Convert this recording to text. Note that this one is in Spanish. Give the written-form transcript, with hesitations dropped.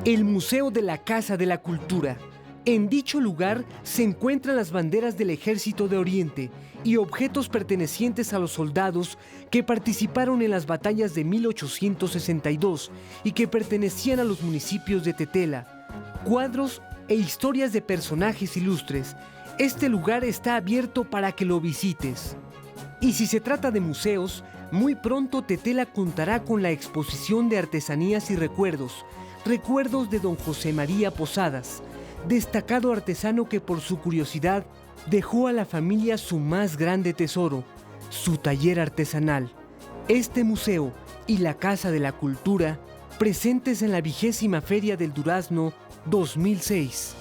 El Museo de la Casa de la Cultura. En dicho lugar se encuentran las banderas del Ejército de Oriente y objetos pertenecientes a los soldados que participaron en las batallas de 1862 y que pertenecían a los municipios de Tetela, cuadros e historias de personajes ilustres. Este lugar está abierto para que lo visites. Y si se trata de museos, muy pronto Tetela contará con la exposición de artesanías y recuerdos de don José María Posadas, destacado artesano que por su curiosidad dejó a la familia su más grande tesoro, su taller artesanal. Este museo y la Casa de la Cultura, presentes en la 20ª Feria del Durazno 2006.